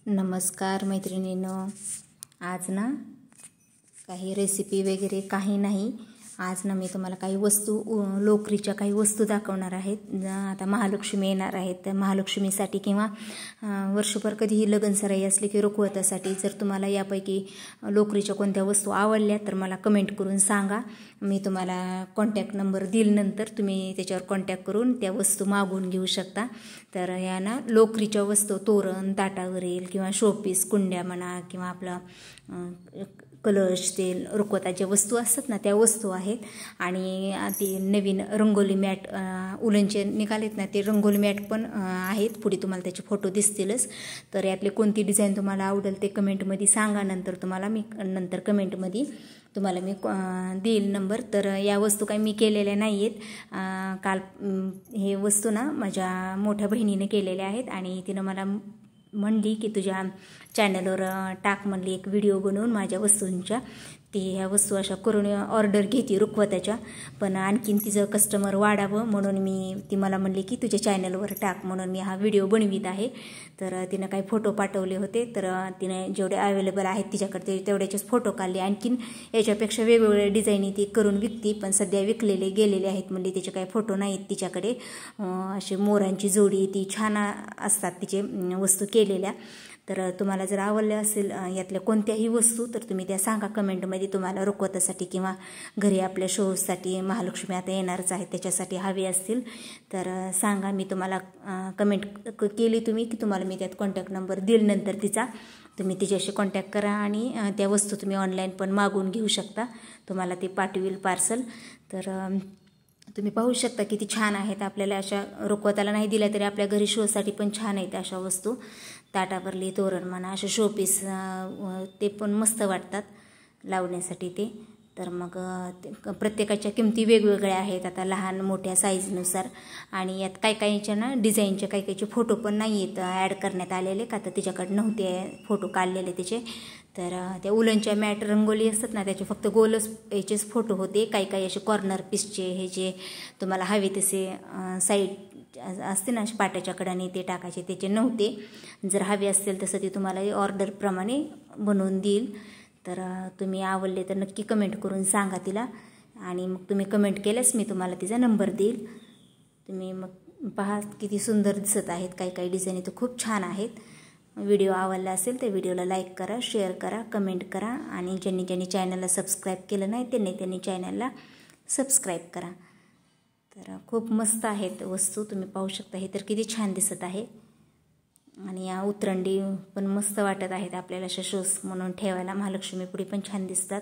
नमस्कार मैत्रिणींनो, आज ना काही रेसिपी वगैरे काही नाही। आज ना मी तुम्हाला काही वस्तू लोकरीच्या काही वस्तू दाखवणार आहेत। आता महालक्ष्मी येणार आहेत, तर महालक्ष्मीसाठी किंवा वर्षभर कधीही लग्नसराई असली की रुखवतासाठी जर तुम्हाला यापैकी लोकरीच्या कोणत्या वस्तू आवडल्या तर मला कमेंट करून सांगा। मी तुम्हाला कॉन्टॅक्ट नंबर देईल, नंतर तुम्ही त्याच्यावर कॉन्टॅक्ट करून त्या वस्तू मागवून घेऊ शकता। तर या ना लोकरीच्या वस्तू तोरण, ताटावरील किंवा शोपीस, कुंड्या म्हणा किंवा आपला कलश, तेल, रुखवताच्या वस्तू असतात ना त्या वस्तू आहेत। आणि ती नवीन रंगोली मॅट उलनचे निघालेत ना, ते रंगोली मॅट पण आहेत। पुढे तुम्हाला त्याचे फोटो दिसतीलच। तर यातले कोणती डिझाईन तुम्हाला आवडेल ते कमेंटमध्ये सांगा, नंतर तुम्हाला मी कमेंटमध्ये तुम्हाला मी देईल नंबर। तर या वस्तू काही मी केलेल्या नाही आहेत। काल हे वस्तू ना माझ्या मोठ्या बहिणीने केलेल्या आहेत आणि तिनं मला म्हणली की तुझ्या चॅनलवर टाक म्हणली एक व्हिडिओ बनवून माझ्या वस्तूंच्या। ती ह्या वस्तू अशा करून ऑर्डर घेते रुखवताच्या, पण आणखीन तिचं कस्टमर वाढावं म्हणून ती मला म्हणली की तुझ्या चॅनलवर टाक, म्हणून मी हा व्हिडिओ बनवित आहे। तर तिनं काही फोटो पाठवले होते, तर तिने जेवढे अवेलेबल आहेत तिच्याकडे तेवढ्याचेच फोटो काढले। आणखीन याच्यापेक्षा वेगवेगळ्या डिझाईनी ती करून विकते, पण सध्या विकलेले गेलेले आहेत म्हणली, तिचे काही फोटो नाहीत तिच्याकडे। असे मोरांची जोडी ती छान असतात तिचे वस्तू केलेल्या। तर तुम्हाला जर आवडल्या असेल यातल्या कोणत्याही वस्तू तर तुम्ही त्या सांगा कमेंटमध्ये। तुम्हाला रुखवतासाठी किंवा घरी आपल्या शोसाठी, महालक्ष्मी आता येणारच आहे त्याच्यासाठी हवे असतील तर सांगा। मी तुम्हाला कमेंट केली तुम्ही की तुम्हाला मी त्यात कॉन्टॅक्ट नंबर देईल, नंतर तिचा तुम्ही तिच्याशी कॉन्टॅक्ट करा आणि त्या वस्तू तुम्ही ऑनलाईन पण मागवून घेऊ शकता, तुम्हाला ती पाठवेल पार्सल। तर तुम्ही पाहू शकता किती छान आहेत। आपल्याला अशा रुखवताला नाही दिल्या तरी आपल्या घरी शोसाठी पण छान आहेत अशा वस्तू। ताटावरली तोरण म्हणा, असे शोपीस ते पण मस्त वाटतात लावण्यासाठी ते। तर मग प्रत्येकाच्या किमती वेगवेगळ्या आहेत, आता लहान मोठ्या साईजनुसार। आणि यात काहीच्या ना डिझाईनचे काहीचे फोटो पण नाही आहेत ॲड करण्यात आलेले, का तर तिच्याकडे नव्हते फोटो काढलेले त्याचे। तर त्या उलनच्या मॅट रंगोली असतात ना त्याचे फक्त गोलच याचेच फोटो होते। काही असे कॉर्नर पीसचे हे जे तुम्हाला हवे तसे साईड असते ना पाट्याच्या कडाने ते टाकायचे, त्याचे नव्हते। जर हवे असतील तसं ते तुम्हाला ऑर्डरप्रमाणे बनवून देईल। तर तुम्ही आवडले तर नक्की कमेंट करून सांगा तिला, आणि मग तुम्ही कमेंट केल्यास मी तुम्हाला तिचा नंबर देईल। तुम्ही मग पहा किती सुंदर दिसत आहेत, काही डिझाईन तर खूप छान आहेत। व्हिडिओ आवडला असेल तर व्हिडिओला लाईक करा, शेअर करा, कमेंट करा, आणि ज्यांनी चॅनलला सबस्क्राईब केलं नाही त्यांनी चॅनलला सबस्क्राईब करा। तर खूप मस्त आहेत वस्तू, तुम्ही पाहू शकता। हे तर किती छान दिसत आहे, आणि या उतरंडी पण मस्त वाटत आहेत आपल्याला अशा शोस म्हणून ठेवायला, महालक्ष्मी पुढे पण छान दिसतात।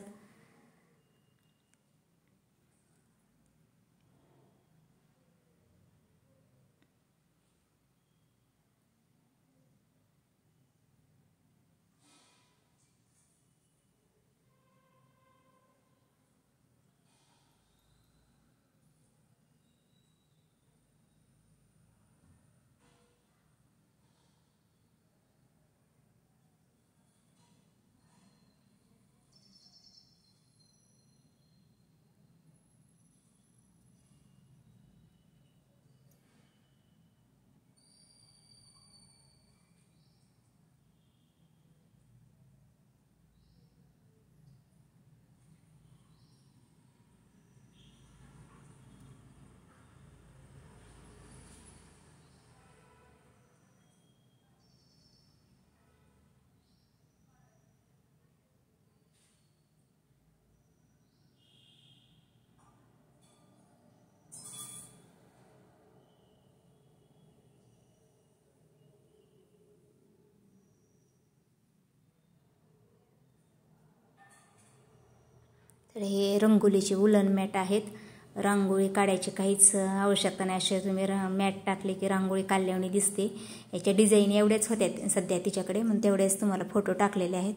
तर हे रंगोलीचे उलन मॅट आहेत। रांगोळी काढायची काहीच आवश्यकता नाही, असे तुम्ही मॅट टाकले की रांगोळी काढल्याने दिसते। याच्या डिझाईन एवढ्याच होत्या सध्या तिच्याकडे, म्हणून तेवढेच तुम्हाला फोटो टाकलेले आहेत।